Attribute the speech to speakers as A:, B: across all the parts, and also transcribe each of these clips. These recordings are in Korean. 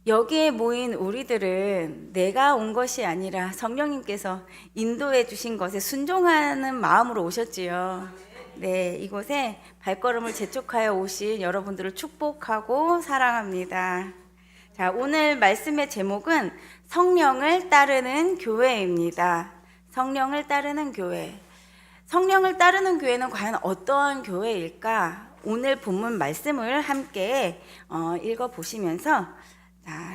A: 여기에 모인 우리들은 내가 온 것이 아니라 성령님께서 인도해 주신 것에 순종하는 마음으로 오셨지요. 네, 이곳에 발걸음을 재촉하여 오신 여러분들을 축복하고 사랑합니다. 자, 오늘 말씀의 제목은 성령을 따르는 교회입니다. 성령을 따르는 교회. 성령을 따르는 교회는 과연 어떠한 교회일까? 오늘 본문 말씀을 함께 읽어보시면서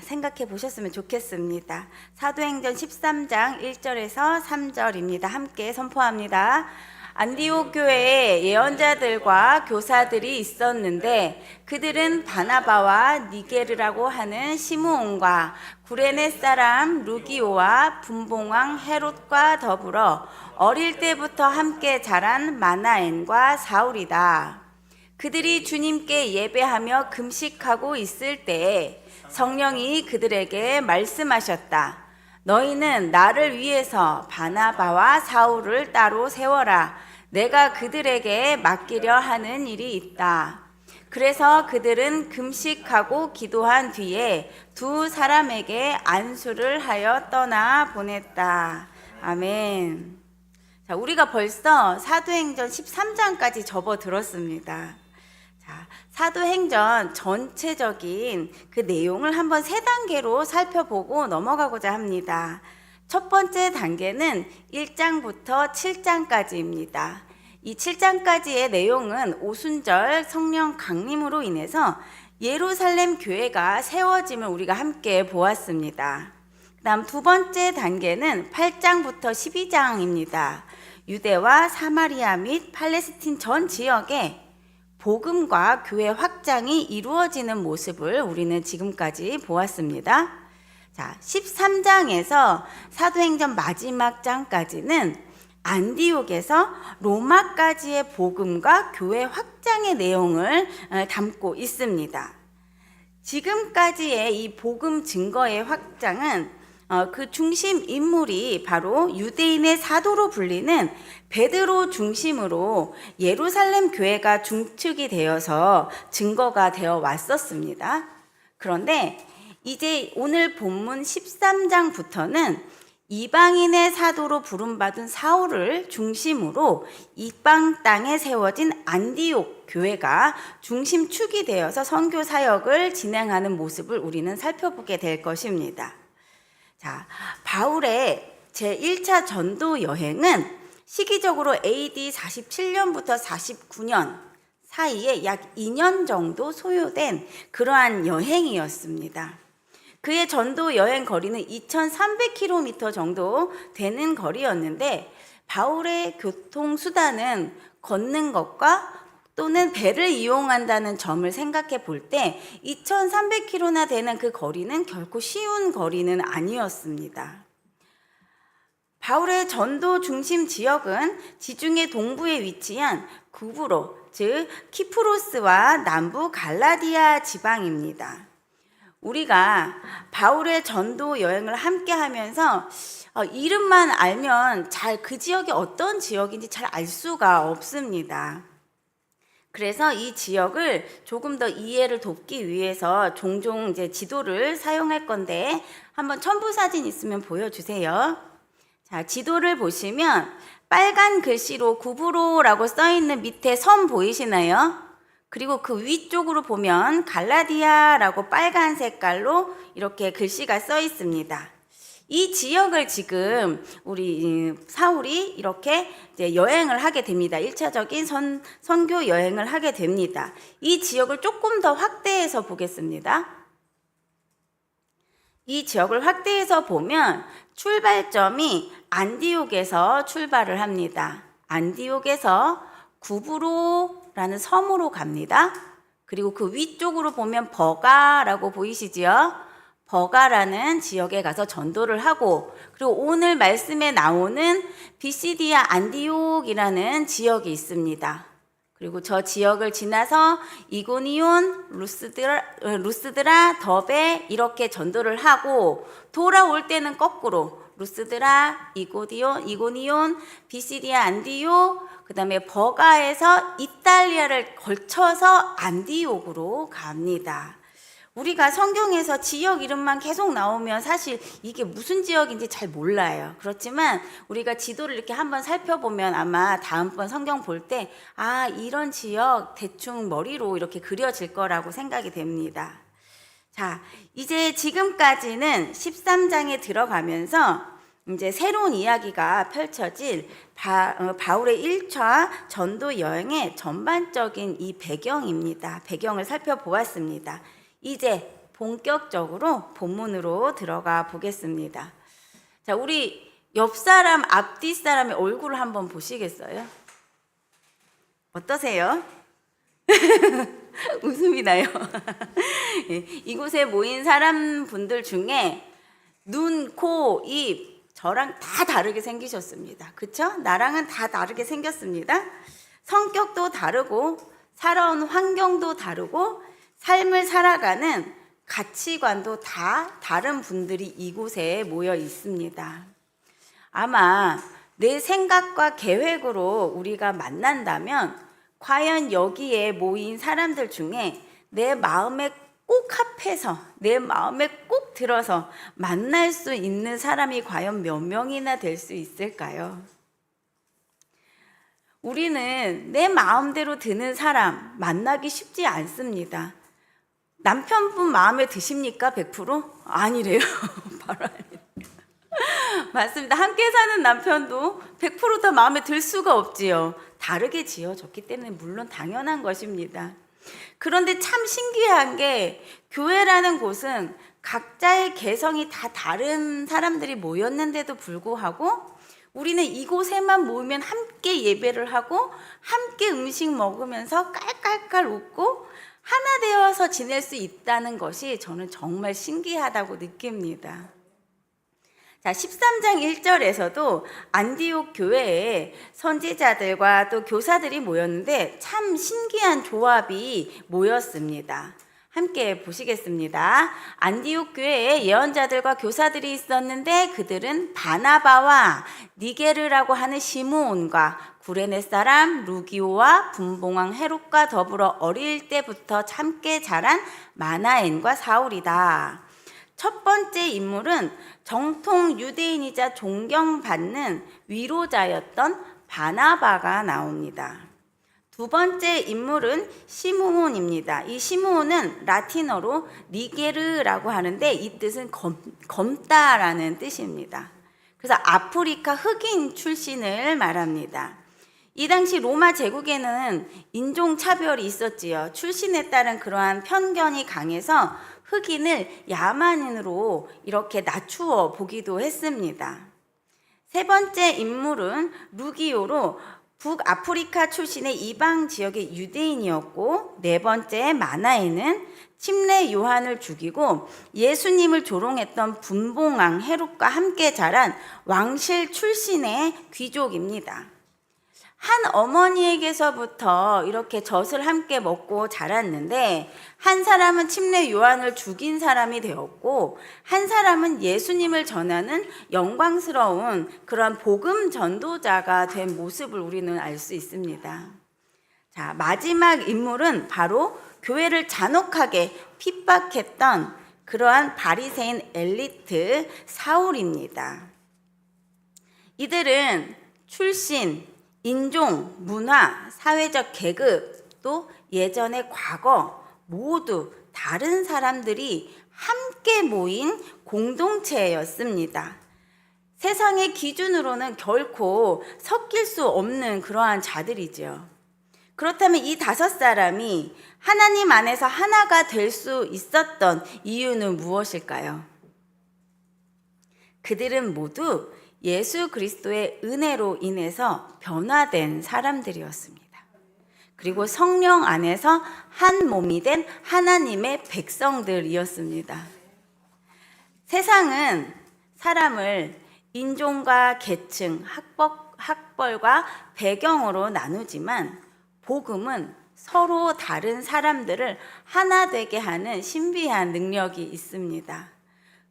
A: 생각해 보셨으면 좋겠습니다. 사도행전 13장 1절에서 3절입니다. 함께 선포합니다. 안디옥 교회에 예언자들과 교사들이 있었는데 그들은 바나바와 니게르라고 하는 시므온과 구레네 사람 루기오와 분봉왕 헤롯과 더불어 어릴 때부터 함께 자란 마나엔과 사울이다. 그들이 주님께 예배하며 금식하고 있을 때에 성령이 그들에게 말씀하셨다. 너희는 나를 위해서 바나바와 사울을 따로 세워라. 내가 그들에게 맡기려 하는 일이 있다. 그래서 그들은 금식하고 기도한 뒤에 두 사람에게 안수를 하여 떠나 보냈다. 아멘. 자, 우리가 벌써 사도행전 13장까지 접어들었습니다. 사도행전 전체적인 그 내용을 한번 세 단계로 살펴보고 넘어가고자 합니다. 첫 번째 단계는 1장부터 7장까지입니다. 이 7장까지의 내용은 오순절 성령 강림으로 인해서 예루살렘 교회가 세워짐을 우리가 함께 보았습니다. 그 다음 두 번째 단계는 8장부터 12장입니다. 유대와 사마리아 및 팔레스틴 전 지역에 복음과 교회 확장이 이루어지는 모습을 우리는 지금까지 보았습니다. 자, 13장에서 사도행전 마지막 장까지는 안디옥에서 로마까지의 복음과 교회 확장의 내용을 담고 있습니다. 지금까지의 이 복음 증거의 확장은 그 중심 인물이 바로 유대인의 사도로 불리는 베드로 중심으로 예루살렘 교회가 중축이 되어서 증거가 되어 왔었습니다. 그런데 이제 오늘 본문 13장부터는 이방인의 사도로 부름받은 사울을 중심으로 이방 땅에 세워진 안디옥 교회가 중심축이 되어서 선교 사역을 진행하는 모습을 우리는 살펴보게 될 것입니다. 자, 바울의 제1차 전도 여행은 시기적으로 AD 47년부터 49년 사이에 약 2년 정도 소요된 그러한 여행이었습니다. 그의 전도 여행 거리는 2300km 정도 되는 거리였는데 바울의 교통수단은 걷는 것과 또는 배를 이용한다는 점을 생각해 볼 때 2300km나 되는 그 거리는 결코 쉬운 거리는 아니었습니다. 바울의 전도 중심 지역은 지중해 동부에 위치한 구브로, 즉 키프로스와 남부 갈라디아 지방입니다. 우리가 바울의 전도 여행을 함께 하면서 이름만 알면 잘 그 지역이 어떤 지역인지 잘 알 수가 없습니다. 그래서 이 지역을 조금 더 이해를 돕기 위해서 종종 이제 지도를 사용할 건데 한번 첨부 사진 있으면 보여주세요. 자, 지도를 보시면 빨간 글씨로 구브로라고 써 있는 밑에 섬 보이시나요? 그리고 그 위쪽으로 보면 갈라디아라고 빨간 색깔로 이렇게 글씨가 써 있습니다. 이 지역을 지금 우리 사울이 이렇게 이제 여행을 하게 됩니다. 1차적인 선교 여행을 하게 됩니다. 이 지역을 조금 더 확대해서 보겠습니다. 이 지역을 확대해서 보면 출발점이 안디옥에서 출발을 합니다. 안디옥에서 구브로라는 섬으로 갑니다. 그리고 그 위쪽으로 보면 버가라고 보이시지요? 버가라는 지역에 가서 전도를 하고, 그리고 오늘 말씀에 나오는 비시디아 안디옥이라는 지역이 있습니다. 그리고 저 지역을 지나서 이고니온, 루스드라, 더베 이렇게 전도를 하고 돌아올 때는 거꾸로 루스드라, 이고니온, 비시디아 안디옥, 그 다음에 버가에서 이탈리아를 걸쳐서 안디옥으로 갑니다. 우리가 성경에서 지역 이름만 계속 나오면 사실 이게 무슨 지역인지 잘 몰라요. 그렇지만 우리가 지도를 이렇게 한번 살펴보면 아마 다음번 성경 볼 때, 아, 이런 지역 대충 머리로 이렇게 그려질 거라고 생각이 됩니다. 자, 이제 지금까지는 13장에 들어가면서 이제 새로운 이야기가 펼쳐질 바울의 1차 전도 여행의 전반적인 이 배경입니다. 배경을 살펴보았습니다. 이제 본격적으로 본문으로 들어가 보겠습니다. 자, 우리 옆 사람, 앞뒤 사람의 얼굴을 한번 보시겠어요? 어떠세요? 웃음이 나요. 이곳에 모인 사람분들 중에 눈, 코, 입 저랑 다 다르게 생기셨습니다. 그쵸? 나랑은 다 다르게 생겼습니다. 성격도 다르고 살아온 환경도 다르고 삶을 살아가는 가치관도 다 다른 분들이 이곳에 모여 있습니다. 아마 내 생각과 계획으로 우리가 만난다면 과연 여기에 모인 사람들 중에 내 마음에 꼭 합해서 내 마음에 꼭 들어서 만날 수 있는 사람이 과연 몇 명이나 될 수 있을까요? 우리는 내 마음대로 드는 사람 만나기 쉽지 않습니다. 남편분 마음에 드십니까? 100%? 아니래요. 바로 아니래요. 맞습니다. 함께 사는 남편도 100% 다 마음에 들 수가 없지요. 다르게 지어졌기 때문에 물론 당연한 것입니다. 그런데 참 신기한 게 교회라는 곳은 각자의 개성이 다 다른 사람들이 모였는데도 불구하고 우리는 이곳에만 모이면 함께 예배를 하고 함께 음식 먹으면서 깔깔깔 웃고 하나 되어서 지낼 수 있다는 것이 저는 정말 신기하다고 느낍니다. 자, 13장 1절에서도 안디옥 교회에 선지자들과 또 교사들이 모였는데 참 신기한 조합이 모였습니다. 함께 보시겠습니다. 안디옥 교회에 예언자들과 교사들이 있었는데 그들은 바나바와 니게르라고 하는 시므온과 구레네 사람 루기오와 분봉왕 헤롯과 더불어 어릴 때부터 함께 자란 마나엔과 사울이다. 첫 번째 인물은 정통 유대인이자 존경받는 위로자였던 바나바가 나옵니다. 두 번째 인물은 시므온입니다. 이 시므온은 라틴어로 니게르라고 하는데 이 뜻은 검다라는 뜻입니다. 그래서 아프리카 흑인 출신을 말합니다. 이 당시 로마 제국에는 인종차별이 있었지요. 출신에 따른 그러한 편견이 강해서 흑인을 야만인으로 이렇게 낮추어 보기도 했습니다. 세 번째 인물은 루기오로 북아프리카 출신의 이방 지역의 유대인이었고, 네 번째 마나에는 침례 요한을 죽이고 예수님을 조롱했던 분봉왕 헤롯과 함께 자란 왕실 출신의 귀족입니다. 한 어머니에게서부터 이렇게 젖을 함께 먹고 자랐는데 한 사람은 침례 요한을 죽인 사람이 되었고 한 사람은 예수님을 전하는 영광스러운 그런 복음 전도자가 된 모습을 우리는 알 수 있습니다. 자, 마지막 인물은 바로 교회를 잔혹하게 핍박했던 그러한 바리새인 엘리트 사울입니다. 이들은 출신, 인종, 문화, 사회적 계급, 또 예전의 과거 모두 다른 사람들이 함께 모인 공동체였습니다. 세상의 기준으로는 결코 섞일 수 없는 그러한 자들이죠. 그렇다면 이 5사람이 하나님 안에서 하나가 될 수 있었던 이유는 무엇일까요? 그들은 모두 예수 그리스도의 은혜로 인해서 변화된 사람들이었습니다. 그리고 성령 안에서 한 몸이 된 하나님의 백성들이었습니다. 세상은 사람을 인종과 계층, 학벌과 배경으로 나누지만 복음은 서로 다른 사람들을 하나 되게 하는 신비한 능력이 있습니다.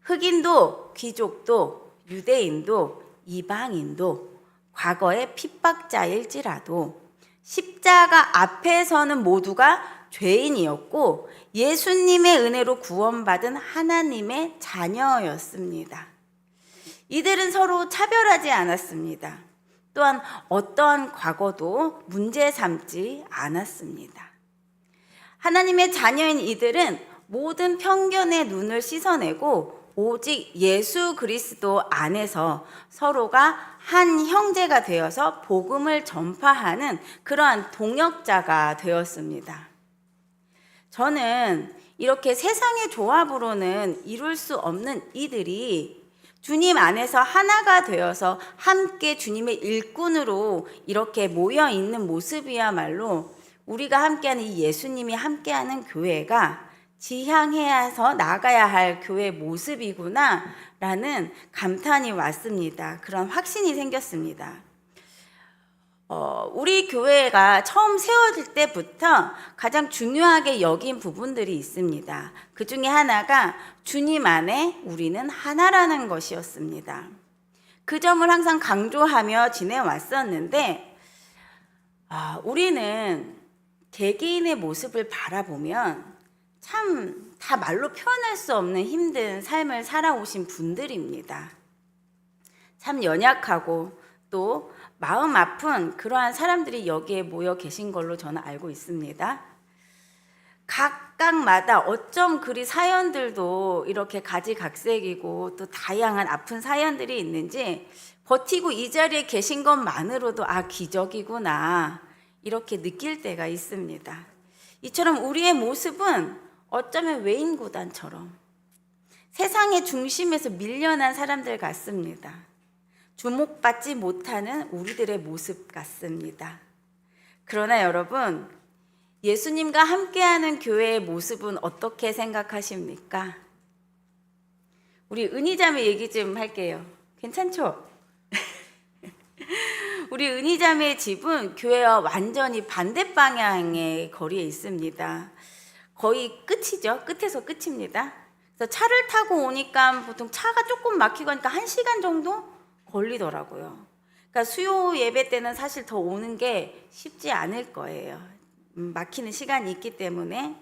A: 흑인도 귀족도 유대인도 이방인도 과거의 핍박자일지라도 십자가 앞에서는 모두가 죄인이었고 예수님의 은혜로 구원받은 하나님의 자녀였습니다. 이들은 서로 차별하지 않았습니다. 또한 어떠한 과거도 문제 삼지 않았습니다. 하나님의 자녀인 이들은 모든 편견의 눈을 씻어내고 오직 예수 그리스도 안에서 서로가 한 형제가 되어서 복음을 전파하는 그러한 동역자가 되었습니다. 저는 이렇게 세상의 조합으로는 이룰 수 없는 이들이 주님 안에서 하나가 되어서 함께 주님의 일꾼으로 이렇게 모여 있는 모습이야말로 우리가 함께하는 이 예수님이 함께하는 교회가 지향해서 나가야 할 교회 모습이구나 라는 감탄이 왔습니다. 그런 확신이 생겼습니다. 우리 교회가 처음 세워질 때부터 가장 중요하게 여긴 부분들이 있습니다. 그 중에 하나가 주님 안에 우리는 하나라는 것이었습니다. 그 점을 항상 강조하며 지내왔었는데 우리는 개개인의 모습을 바라보면 참 다 말로 표현할 수 없는 힘든 삶을 살아오신 분들입니다. 참 연약하고 또 마음 아픈 그러한 사람들이 여기에 모여 계신 걸로 저는 알고 있습니다. 각각마다 어쩜 그리 사연들도 이렇게 가지각색이고 또 다양한 아픈 사연들이 있는지 버티고 이 자리에 계신 것만으로도 기적이구나 이렇게 느낄 때가 있습니다. 이처럼 우리의 모습은 어쩌면 외인구단처럼 세상의 중심에서 밀려난 사람들 같습니다. 주목받지 못하는 우리들의 모습 같습니다. 그러나 여러분, 예수님과 함께하는 교회의 모습은 어떻게 생각하십니까? 우리 은희자매 얘기 좀 할게요. 괜찮죠? 우리 은희자매의 집은 교회와 완전히 반대 방향의 거리에 있습니다. 거의 끝이죠. 끝에서 끝입니다. 그래서 차를 타고 오니까 보통 차가 조금 막히고 하니까 1시간 정도 걸리더라고요. 그러니까 수요 예배 때는 사실 더 오는 게 쉽지 않을 거예요. 막히는 시간이 있기 때문에.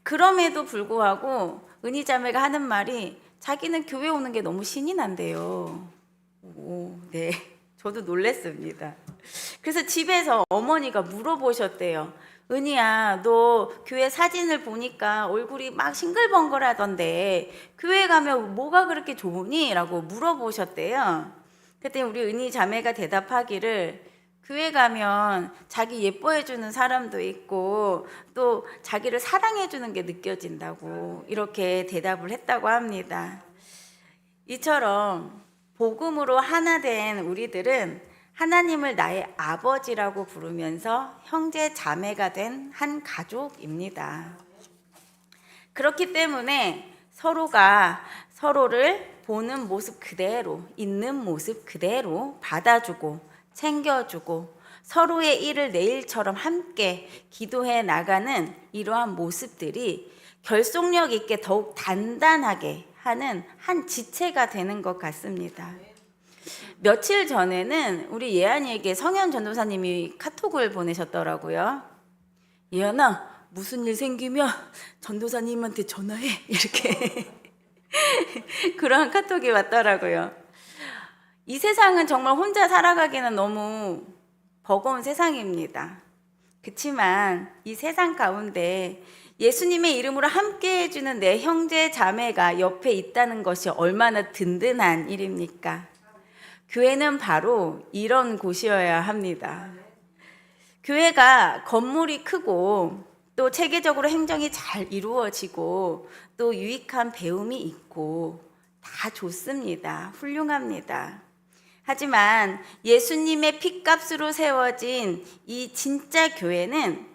A: 그럼에도 불구하고 은희자매가 하는 말이 자기는 교회 오는 게 너무 신이 난대요. 네. 저도 놀랬습니다. 그래서 집에서 어머니가 물어보셨대요. 은희야, 너 교회 사진을 보니까 얼굴이 막 싱글벙글하던데 교회 가면 뭐가 그렇게 좋으니? 라고 물어보셨대요. 그때 우리 은희 자매가 대답하기를 교회 가면 자기 예뻐해주는 사람도 있고 또 자기를 사랑해주는 게 느껴진다고 이렇게 대답을 했다고 합니다. 이처럼 복음으로 하나 된 우리들은 하나님을 나의 아버지라고 부르면서 형제 자매가 된 한 가족입니다. 그렇기 때문에 서로가 서로를 보는 모습 그대로, 있는 모습 그대로 받아주고 챙겨주고 서로의 일을 내일처럼 함께 기도해 나가는 이러한 모습들이 결속력 있게 더욱 단단하게 하는 한 지체가 되는 것 같습니다. 며칠 전에는 우리 예안이에게 성현 전도사님이 카톡을 보내셨더라고요. 예안아, 무슨 일 생기면 전도사님한테 전화해. 이렇게 그런 카톡이 왔더라고요. 이 세상은 정말 혼자 살아가기는 너무 버거운 세상입니다. 그렇지만 이 세상 가운데 예수님의 이름으로 함께 해주는 내 형제 자매가 옆에 있다는 것이 얼마나 든든한 일입니까? 교회는 바로 이런 곳이어야 합니다. 교회가 건물이 크고 또 체계적으로 행정이 잘 이루어지고 또 유익한 배움이 있고 다 좋습니다. 훌륭합니다. 하지만 예수님의 핏값으로 세워진 이 진짜 교회는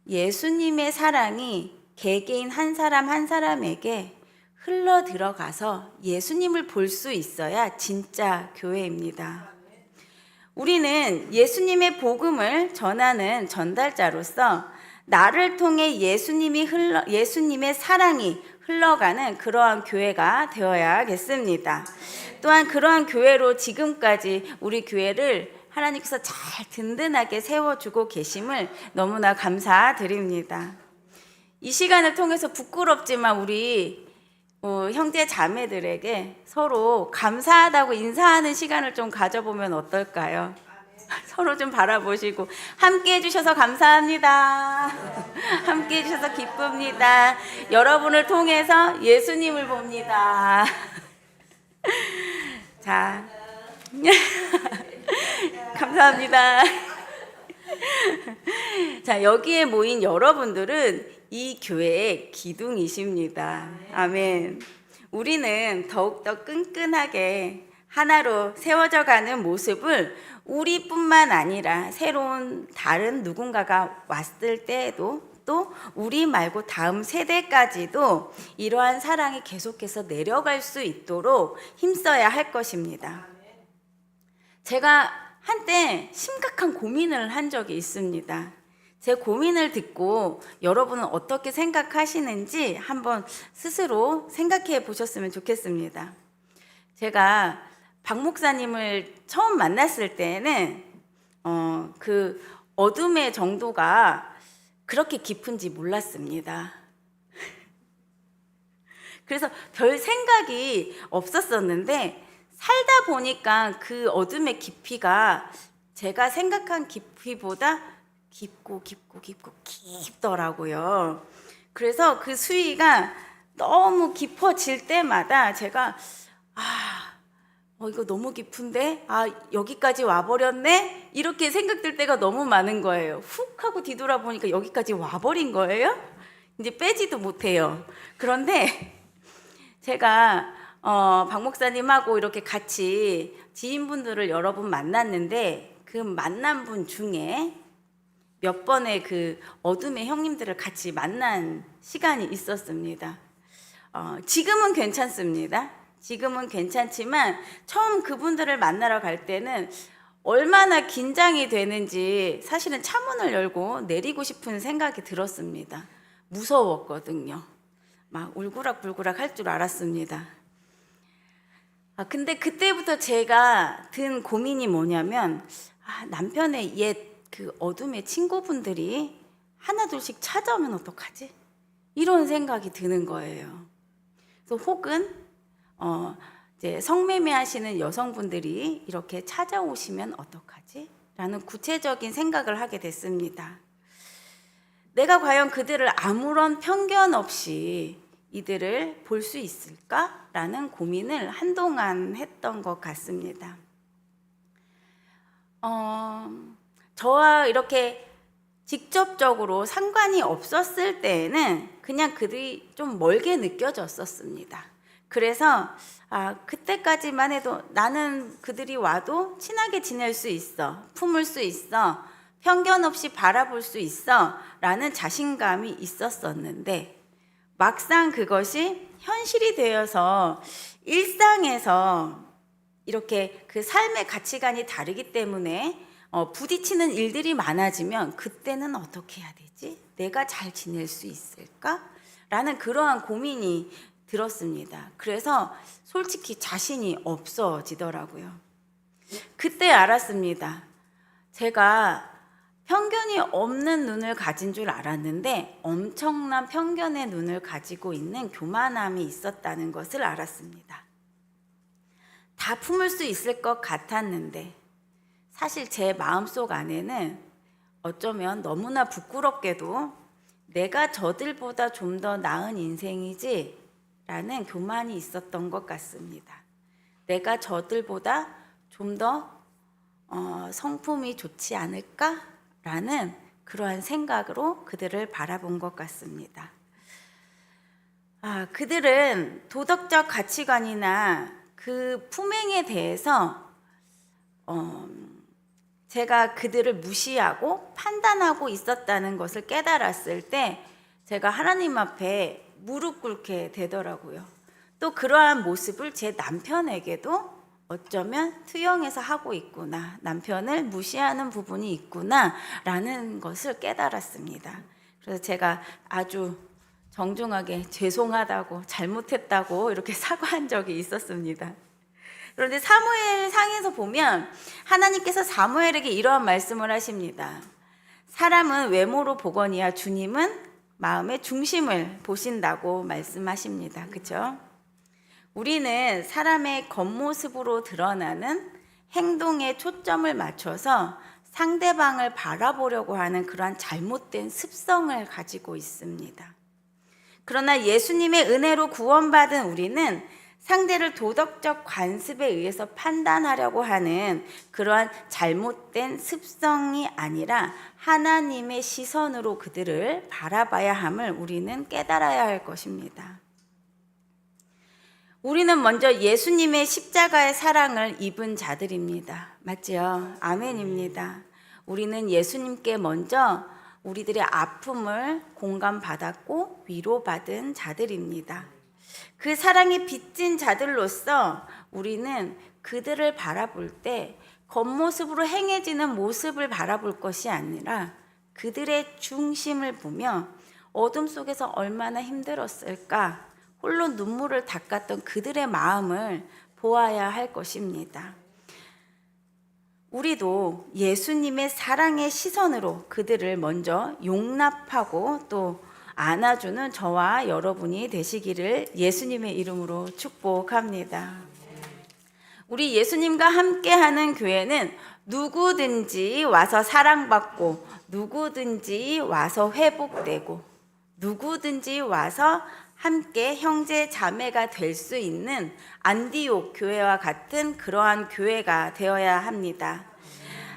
A: 예수님의 사랑이 개개인 한 사람 한 사람에게 흘러 들어가서 예수님을 볼 수 있어야 진짜 교회입니다. 우리는 예수님의 복음을 전하는 전달자로서 나를 통해 예수님의 사랑이 흘러가는 그러한 교회가 되어야겠습니다. 또한 그러한 교회로 지금까지 우리 교회를 하나님께서 잘 든든하게 세워주고 계심을 너무나 감사드립니다. 이 시간을 통해서 부끄럽지만 우리 형제 자매들에게 서로 감사하다고 인사하는 시간을 좀 가져보면 어떨까요? 서로 좀 바라보시고 함께 해주셔서 감사합니다. 함께 해주셔서 기쁩니다. 여러분을 통해서 예수님을 봅니다. 자, 감사합니다. 자, 여기에 모인 여러분들은 이 교회의 기둥이십니다. 아멘. 우리는 더욱더 끈끈하게 하나로 세워져 가는 모습을 우리뿐만 아니라 새로운 다른 누군가가 왔을 때에도 또 우리 말고 다음 세대까지도 이러한 사랑이 계속해서 내려갈 수 있도록 힘써야 할 것입니다. 제가 한때 심각한 고민을 한 적이 있습니다. 제 고민을 듣고 여러분은 어떻게 생각하시는지 한번 스스로 생각해 보셨으면 좋겠습니다. 제가 박 목사님을 처음 만났을 때는 그 어둠의 정도가 그렇게 깊은지 몰랐습니다. 그래서 별 생각이 없었었는데 살다 보니까 그 어둠의 깊이가 제가 생각한 깊이보다 깊더라고요. 그래서 그 수위가 너무 깊어질 때마다 제가 이거 너무 깊은데? 여기까지 와버렸네? 이렇게 생각들 때가 너무 많은 거예요. 훅 하고 뒤돌아보니까 여기까지 와버린 거예요? 이제 빼지도 못해요. 그런데 제가 박 목사님하고 이렇게 같이 지인분들을 여러 분 만났는데 그 만난 분 중에 몇 번의 그 어둠의 형님들을 같이 만난 시간이 있었습니다. 지금은 괜찮습니다. 지금은 괜찮지만 처음 그분들을 만나러 갈 때는 얼마나 긴장이 되는지 사실은 차문을 열고 내리고 싶은 생각이 들었습니다. 무서웠거든요. 막 울그락불그락 할 줄 알았습니다. 근데 그때부터 제가 든 고민이 뭐냐면 남편의 옛 그 어둠의 친구분들이 하나둘씩 찾아오면 어떡하지? 이런 생각이 드는 거예요. 그래서 혹은 이제 성매매 하시는 여성분들이 이렇게 찾아오시면 어떡하지? 라는 구체적인 생각을 하게 됐습니다. 내가 과연 그들을 아무런 편견 없이 이들을 볼 수 있을까? 라는 고민을 한동안 했던 것 같습니다. 저와 이렇게 직접적으로 상관이 없었을 때에는 그냥 그들이 좀 멀게 느껴졌었습니다. 그래서 그때까지만 해도 나는 그들이 와도 친하게 지낼 수 있어, 품을 수 있어, 편견 없이 바라볼 수 있어 라는 자신감이 있었었는데 막상 그것이 현실이 되어서 일상에서 이렇게 그 삶의 가치관이 다르기 때문에 부딪히는 일들이 많아지면 그때는 어떻게 해야 되지? 내가 잘 지낼 수 있을까? 라는 그러한 고민이 들었습니다. 그래서 솔직히 자신이 없어지더라고요. 그때 알았습니다. 제가 편견이 없는 눈을 가진 줄 알았는데 엄청난 편견의 눈을 가지고 있는 교만함이 있었다는 것을 알았습니다. 다 품을 수 있을 것 같았는데 사실 제 마음속 안에는 어쩌면 너무나 부끄럽게도 내가 저들보다 좀 더 나은 인생이지 라는 교만이 있었던 것 같습니다. 내가 저들보다 좀 더 성품이 좋지 않을까? 라는 그러한 생각으로 그들을 바라본 것 같습니다. 그들은 도덕적 가치관이나 그 품행에 대해서 제가 그들을 무시하고 판단하고 있었다는 것을 깨달았을 때 제가 하나님 앞에 무릎 꿇게 되더라고요. 또 그러한 모습을 제 남편에게도 어쩌면 투영해서 하고 있구나, 남편을 무시하는 부분이 있구나 라는 것을 깨달았습니다. 그래서 제가 아주 정중하게 죄송하다고, 잘못했다고 이렇게 사과한 적이 있었습니다. 그런데 사무엘 상에서 보면 하나님께서 사무엘에게 이러한 말씀을 하십니다. 사람은 외모로 보거니와 주님은 마음의 중심을 보신다고 말씀하십니다. 그렇죠? 우리는 사람의 겉모습으로 드러나는 행동에 초점을 맞춰서 상대방을 바라보려고 하는 그러한 잘못된 습성을 가지고 있습니다. 그러나 예수님의 은혜로 구원받은 우리는 상대를 도덕적 관습에 의해서 판단하려고 하는 그러한 잘못된 습성이 아니라 하나님의 시선으로 그들을 바라봐야 함을 우리는 깨달아야 할 것입니다. 우리는 먼저 예수님의 십자가의 사랑을 입은 자들입니다. 맞지요? 아멘입니다. 우리는 예수님께 먼저 우리들의 아픔을 공감받았고 위로받은 자들입니다. 그 사랑이 빚진 자들로서 우리는 그들을 바라볼 때 겉모습으로 행해지는 모습을 바라볼 것이 아니라 그들의 중심을 보며 어둠 속에서 얼마나 힘들었을까, 홀로 눈물을 닦았던 그들의 마음을 보아야 할 것입니다. 우리도 예수님의 사랑의 시선으로 그들을 먼저 용납하고 또 안아주는 저와 여러분이 되시기를 예수님의 이름으로 축복합니다. 우리 예수님과 함께하는 교회는 누구든지 와서 사랑받고 누구든지 와서 회복되고 누구든지 와서 함께 형제 자매가 될 수 있는 안디옥 교회와 같은 그러한 교회가 되어야 합니다.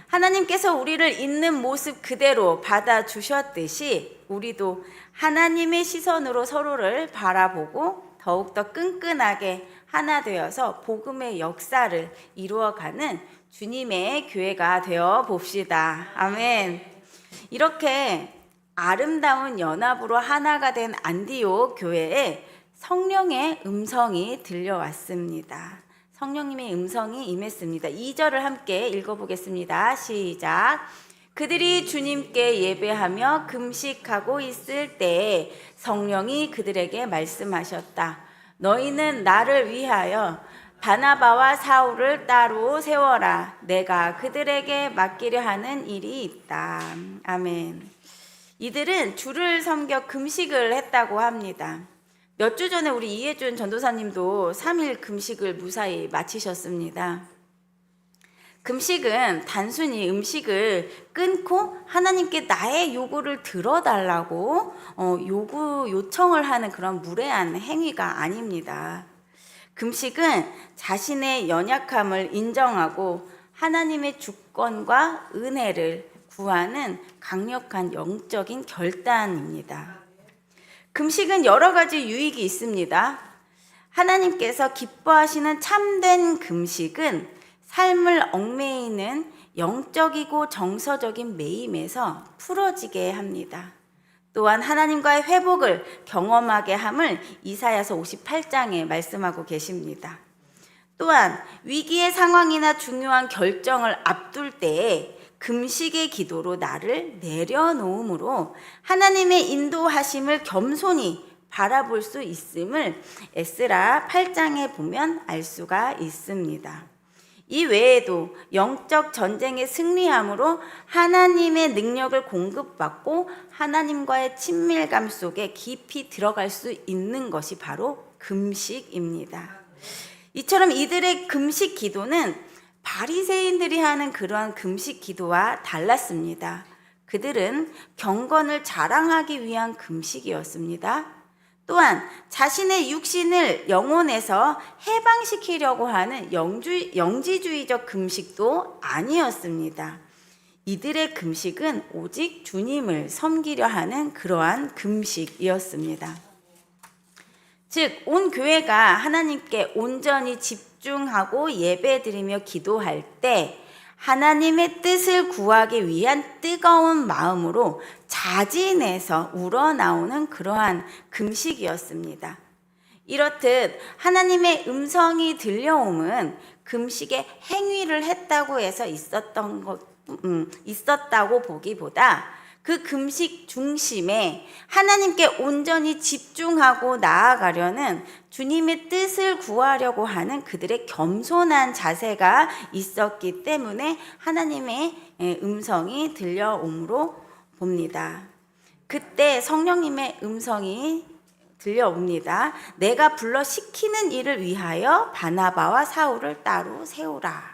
A: 하나님께서 우리를 있는 모습 그대로 받아주셨듯이 우리도 하나님의 시선으로 서로를 바라보고 더욱더 끈끈하게 하나 되어서 복음의 역사를 이루어가는 주님의 교회가 되어 봅시다. 아멘. 이렇게 아름다운 연합으로 하나가 된 안디옥 교회에 성령의 음성이 들려왔습니다. 성령님의 음성이 임했습니다. 2절을 함께 읽어보겠습니다. 시작. 그들이 주님께 예배하며 금식하고 있을 때에 성령이 그들에게 말씀하셨다. 너희는 나를 위하여 바나바와 사울을 따로 세워라. 내가 그들에게 맡기려 하는 일이 있다. 아멘. 이들은 주를 섬겨 금식을 했다고 합니다. 몇 주 전에 우리 이혜준 전도사님도 3일 금식을 무사히 마치셨습니다. 금식은 단순히 음식을 끊고 하나님께 나의 요구를 들어달라고 요청을 하는 그런 무례한 행위가 아닙니다. 금식은 자신의 연약함을 인정하고 하나님의 주권과 은혜를 구하는 강력한 영적인 결단입니다. 금식은 여러 가지 유익이 있습니다. 하나님께서 기뻐하시는 참된 금식은 삶을 얽매이는 영적이고 정서적인 매임에서 풀어지게 합니다. 또한 하나님과의 회복을 경험하게 함을 이사야서 58장에 말씀하고 계십니다. 또한 위기의 상황이나 중요한 결정을 앞둘 때에 금식의 기도로 나를 내려놓음으로 하나님의 인도하심을 겸손히 바라볼 수 있음을 에스라 8장에 보면 알 수가 있습니다. 이 외에도 영적 전쟁에 승리함으로 하나님의 능력을 공급받고 하나님과의 친밀감 속에 깊이 들어갈 수 있는 것이 바로 금식입니다. 이처럼 이들의 금식 기도는 바리새인들이 하는 그러한 금식 기도와 달랐습니다. 그들은 경건을 자랑하기 위한 금식이었습니다. 또한 자신의 육신을 영혼에서 해방시키려고 하는 영지주의적 금식도 아니었습니다. 이들의 금식은 오직 주님을 섬기려 하는 그러한 금식이었습니다. 즉, 온 교회가 하나님께 온전히 집중하고 예배드리며 기도할 때 하나님의 뜻을 구하기 위한 뜨거운 마음으로 자진해서 우러나오는 그러한 금식이었습니다. 이렇듯 하나님의 음성이 들려옴은 금식의 행위를 했다고 해서 있었다고 보기보다 그 금식 중심에 하나님께 온전히 집중하고 나아가려는 주님의 뜻을 구하려고 하는 그들의 겸손한 자세가 있었기 때문에 하나님의 음성이 들려옴으로 봅니다. 그때 성령님의 음성이 들려옵니다. 내가 불러 시키는 일을 위하여 바나바와 사울을 따로 세우라.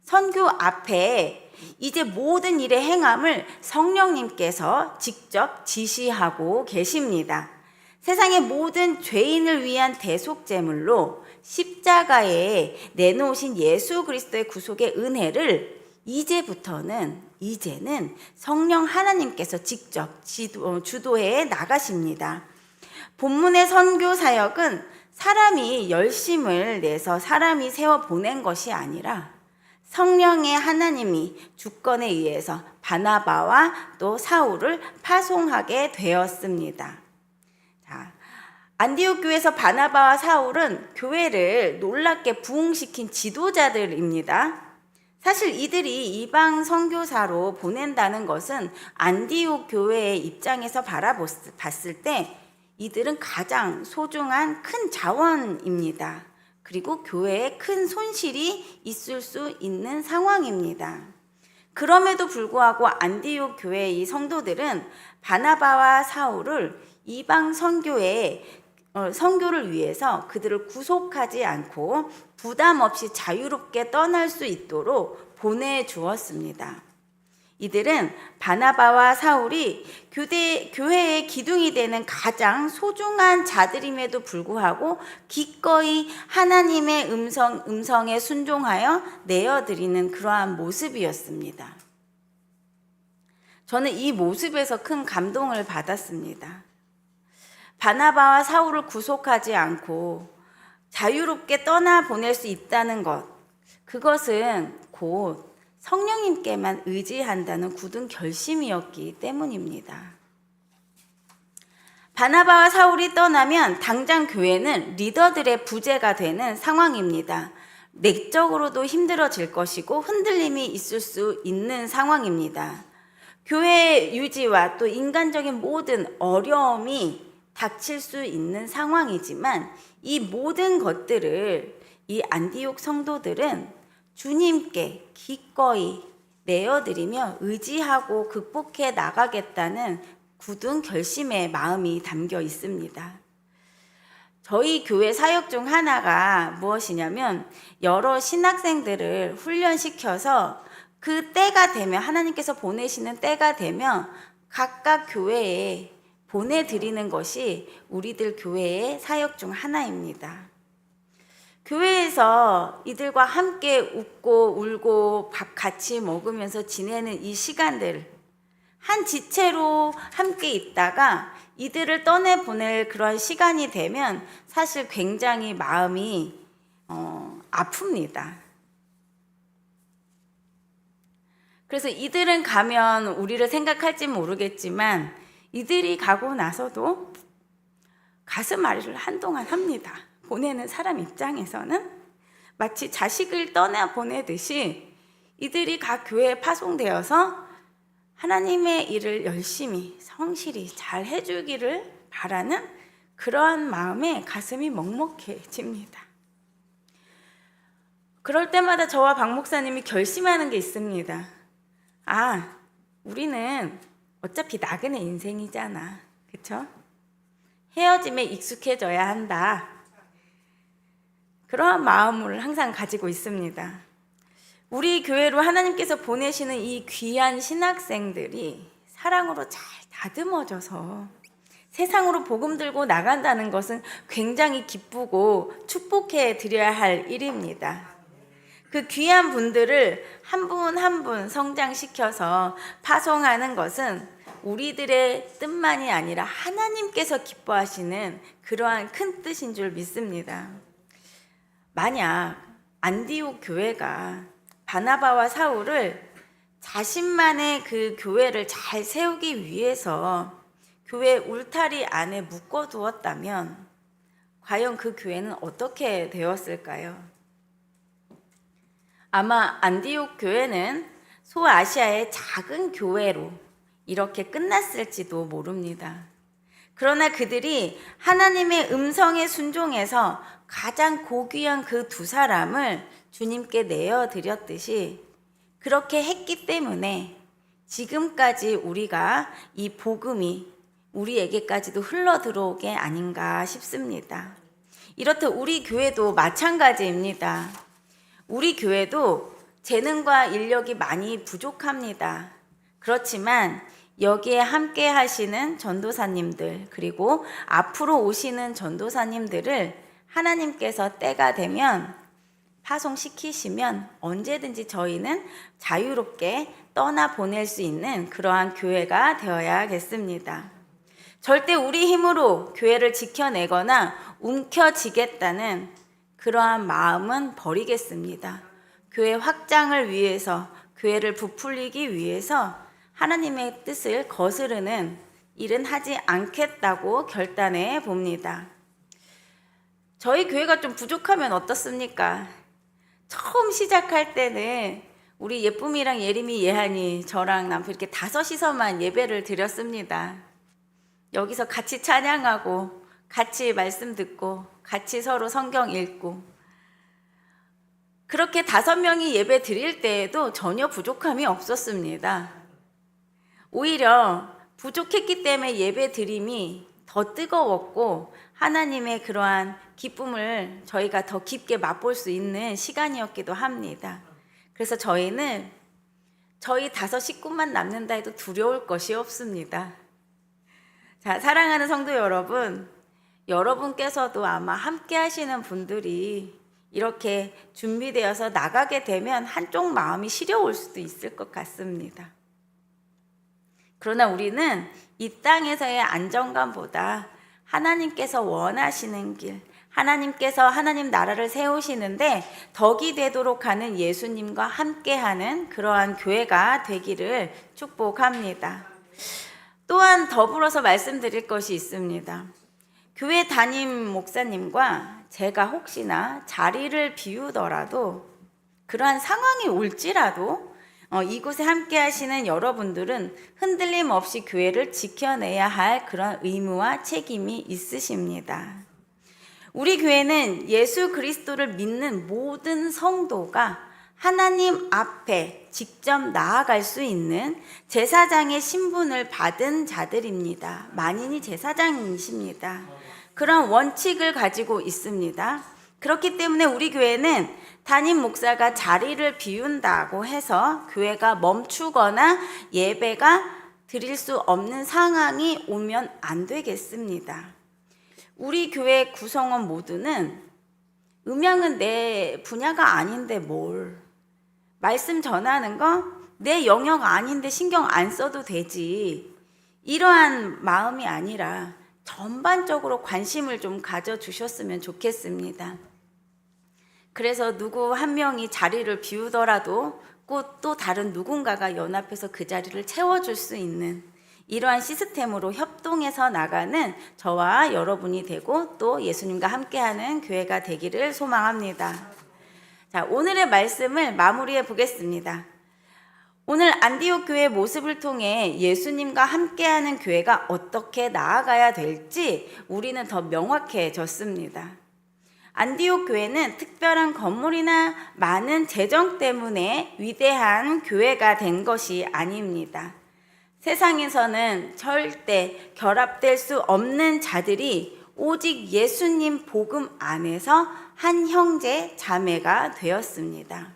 A: 선교 앞에 이제 모든 일의 행함을 성령님께서 직접 지시하고 계십니다. 세상의 모든 죄인을 위한 대속제물로 십자가에 내놓으신 예수 그리스도의 구속의 은혜를 이제는 성령 하나님께서 직접 주도해 나가십니다. 본문의 선교 사역은 사람이 열심을 내서 사람이 세워 보낸 것이 아니라 성령의 하나님이 주권에 의해서 바나바와 또 사울을 파송하게 되었습니다. 자, 안디옥 교회에서 바나바와 사울은 교회를 놀랍게 부흥시킨 지도자들입니다. 사실 이들이 이방 선교사로 보낸다는 것은 안디옥 교회의 입장에서 바라봤을 때 이들은 가장 소중한 큰 자원입니다. 그리고 교회에 큰 손실이 있을 수 있는 상황입니다. 그럼에도 불구하고 안디옥 교회의 이 성도들은 바나바와 사울을 이방 선교를 위해서 그들을 구속하지 않고 부담 없이 자유롭게 떠날 수 있도록 보내주었습니다. 이들은 바나바와 사울이 교회의 기둥이 되는 가장 소중한 자들임에도 불구하고 기꺼이 하나님의 음성에 순종하여 내어드리는 그러한 모습이었습니다. 저는 이 모습에서 큰 감동을 받았습니다. 바나바와 사울을 구속하지 않고 자유롭게 떠나보낼 수 있다는 것, 그것은 곧 성령님께만 의지한다는 굳은 결심이었기 때문입니다. 바나바와 사울이 떠나면 당장 교회는 리더들의 부재가 되는 상황입니다. 내적으로도 힘들어질 것이고 흔들림이 있을 수 있는 상황입니다. 교회 유지와 또 인간적인 모든 어려움이 닥칠 수 있는 상황이지만 이 모든 것들을 이 안디옥 성도들은 주님께 기꺼이 내어드리며 의지하고 극복해 나가겠다는 굳은 결심의 마음이 담겨 있습니다. 저희 교회 사역 중 하나가 무엇이냐면 여러 신학생들을 훈련시켜서 그 때가 되면 하나님께서 보내시는 때가 되면 각각 교회에 보내드리는 것이 우리들 교회의 사역 중 하나입니다. 교회에서 이들과 함께 웃고 울고 밥 같이 먹으면서 지내는 이 시간들, 한 지체로 함께 있다가 이들을 떠내보낼 그런 시간이 되면 사실 굉장히 마음이 아픕니다. 그래서 이들은 가면 우리를 생각할지 모르겠지만 이들이 가고 나서도 가슴 앓이를 한동안 합니다. 보내는 사람 입장에서는 마치 자식을 떠나보내듯이 이들이 각 교회에 파송되어서 하나님의 일을 열심히 성실히 잘 해주기를 바라는 그러한 마음에 가슴이 먹먹해집니다. 그럴 때마다 저와 박 목사님이 결심하는 게 있습니다. 우리는 어차피 나그네 인생이잖아. 그쵸? 헤어짐에 익숙해져야 한다. 그러한 마음을 항상 가지고 있습니다. 우리 교회로 하나님께서 보내시는 이 귀한 신학생들이 사랑으로 잘 다듬어져서 세상으로 복음 들고 나간다는 것은 굉장히 기쁘고 축복해 드려야 할 일입니다. 그 귀한 분들을 한 분 한 분 성장시켜서 파송하는 것은 우리들의 뜻만이 아니라 하나님께서 기뻐하시는 그러한 큰 뜻인 줄 믿습니다. 만약 안디옥 교회가 바나바와 사울을 자신만의 그 교회를 잘 세우기 위해서 교회 울타리 안에 묶어두었다면 과연 그 교회는 어떻게 되었을까요? 아마 안디옥 교회는 소아시아의 작은 교회로 이렇게 끝났을지도 모릅니다. 그러나 그들이 하나님의 음성에 순종해서 가장 고귀한 그 두 사람을 주님께 내어드렸듯이 그렇게 했기 때문에 지금까지 우리가 이 복음이 우리에게까지도 흘러 들어오게 아닌가 싶습니다. 이렇듯 우리 교회도 마찬가지입니다. 우리 교회도 재능과 인력이 많이 부족합니다. 그렇지만 여기에 함께 하시는 전도사님들, 그리고 앞으로 오시는 전도사님들을 하나님께서 때가 되면 파송시키시면 언제든지 저희는 자유롭게 떠나 보낼 수 있는 그러한 교회가 되어야겠습니다. 절대 우리 힘으로 교회를 지켜내거나 움켜쥐겠다는 그러한 마음은 버리겠습니다. 교회 확장을 위해서, 교회를 부풀리기 위해서 하나님의 뜻을 거스르는 일은 하지 않겠다고 결단해 봅니다. 저희 교회가 좀 부족하면 어떻습니까? 처음 시작할 때는 우리 예쁨이랑 예림이, 예한이, 저랑 남편 이렇게 다섯이서만 예배를 드렸습니다. 여기서 같이 찬양하고 같이 말씀 듣고 같이 서로 성경 읽고, 그렇게 5명이 예배 드릴 때에도 전혀 부족함이 없었습니다. 오히려 부족했기 때문에 예배 드림이 더 뜨거웠고 하나님의 그러한 기쁨을 저희가 더 깊게 맛볼 수 있는 시간이었기도 합니다. 그래서 저희는 저희 5 식구만 남는다 해도 두려울 것이 없습니다. 자, 사랑하는 성도 여러분, 여러분께서도 아마 함께 하시는 분들이 이렇게 준비되어서 나가게 되면 한쪽 마음이 시려올 수도 있을 것 같습니다. 그러나 우리는 이 땅에서의 안정감보다 하나님께서 원하시는 길, 하나님께서 하나님 나라를 세우시는데 덕이 되도록 하는 예수님과 함께하는 그러한 교회가 되기를 축복합니다. 또한 더불어서 말씀드릴 것이 있습니다. 교회 담임 목사님과 제가 혹시나 자리를 비우더라도, 그러한 상황이 올지라도 이곳에 함께 하시는 여러분들은 흔들림 없이 교회를 지켜내야 할 그런 의무와 책임이 있으십니다. 우리 교회는 예수 그리스도를 믿는 모든 성도가 하나님 앞에 직접 나아갈 수 있는 제사장의 신분을 받은 자들입니다. 만인이 제사장이십니다. 그런 원칙을 가지고 있습니다. 그렇기 때문에 우리 교회는 담임 목사가 자리를 비운다고 해서 교회가 멈추거나 예배가 드릴 수 없는 상황이 오면 안 되겠습니다. 우리 교회 구성원 모두는 음향은 내 분야가 아닌데 뭘, 말씀 전하는 거 내 영역 아닌데 신경 안 써도 되지, 이러한 마음이 아니라 전반적으로 관심을 좀 가져주셨으면 좋겠습니다. 그래서 누구 한 명이 자리를 비우더라도 꼭 또 다른 누군가가 연합해서 그 자리를 채워줄 수 있는 이러한 시스템으로 협동해서 나가는 저와 여러분이 되고 또 예수님과 함께하는 교회가 되기를 소망합니다. 자, 오늘의 말씀을 마무리해 보겠습니다. 오늘 안디옥 교회의 모습을 통해 예수님과 함께하는 교회가 어떻게 나아가야 될지 우리는 더 명확해졌습니다. 안디옥 교회는 특별한 건물이나 많은 재정 때문에 위대한 교회가 된 것이 아닙니다. 세상에서는 절대 결합될 수 없는 자들이 오직 예수님 복음 안에서 한 형제 자매가 되었습니다.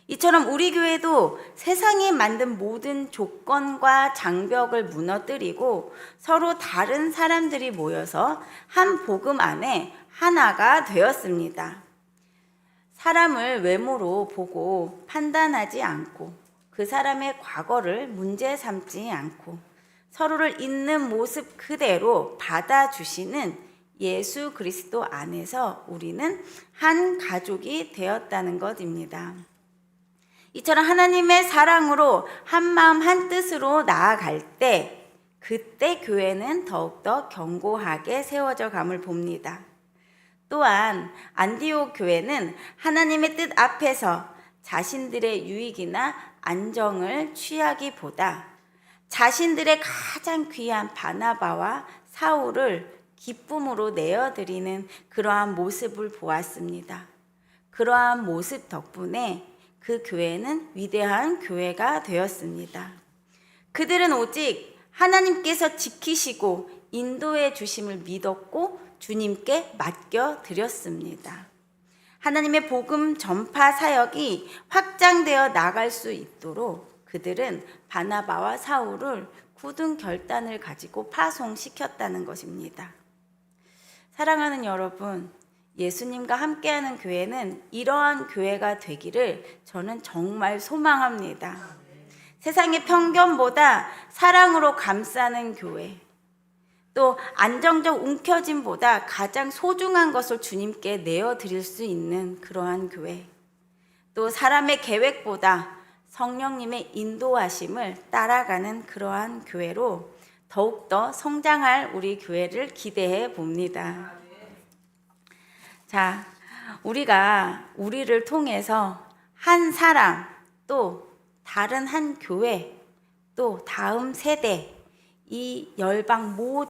A: 이처럼 우리 교회도 세상이 만든 모든 조건과 장벽을 무너뜨리고 서로 다른 사람들이 모여서 한 복음 안에 하나가 되었습니다. 사람을 외모로 보고 판단하지 않고 그 사람의 과거를 문제 삼지 않고 서로를 있는 모습 그대로 받아주시는 예수 그리스도 안에서 우리는 한 가족이 되었다는 것입니다. 이처럼 하나님의 사랑으로 한 마음 한 뜻으로 나아갈 때 그때 교회는 더욱더 견고하게 세워져 감을 봅니다. 또한 안디옥 교회는 하나님의 뜻 앞에서 자신들의 유익이나 안정을 취하기보다 자신들의 가장 귀한 바나바와 사울을 기쁨으로 내어드리는 그러한 모습을 보았습니다. 그러한 모습 덕분에 그 교회는 위대한 교회가 되었습니다. 그들은 오직 하나님께서 지키시고 인도해 주심을 믿었고 주님께 맡겨 드렸습니다. 하나님의 복음 전파 사역이 확장되어 나갈 수 있도록 그들은 바나바와 사울을 굳은 결단을 가지고 파송시켰다는 것입니다. 사랑하는 여러분, 예수님과 함께하는 교회는 이러한 교회가 되기를 저는 정말 소망합니다. 세상의 편견보다 사랑으로 감싸는 교회, 또 안정적 움켜짐보다 가장 소중한 것을 주님께 내어드릴 수 있는 그러한 교회, 또 사람의 계획보다 성령님의 인도하심을 따라가는 그러한 교회로 더욱더 성장할 우리 교회를 기대해 봅니다. 자, 우리가 우리를 통해서 한 사람, 또 다른 한 교회, 또 다음 세대, 이 열방 모든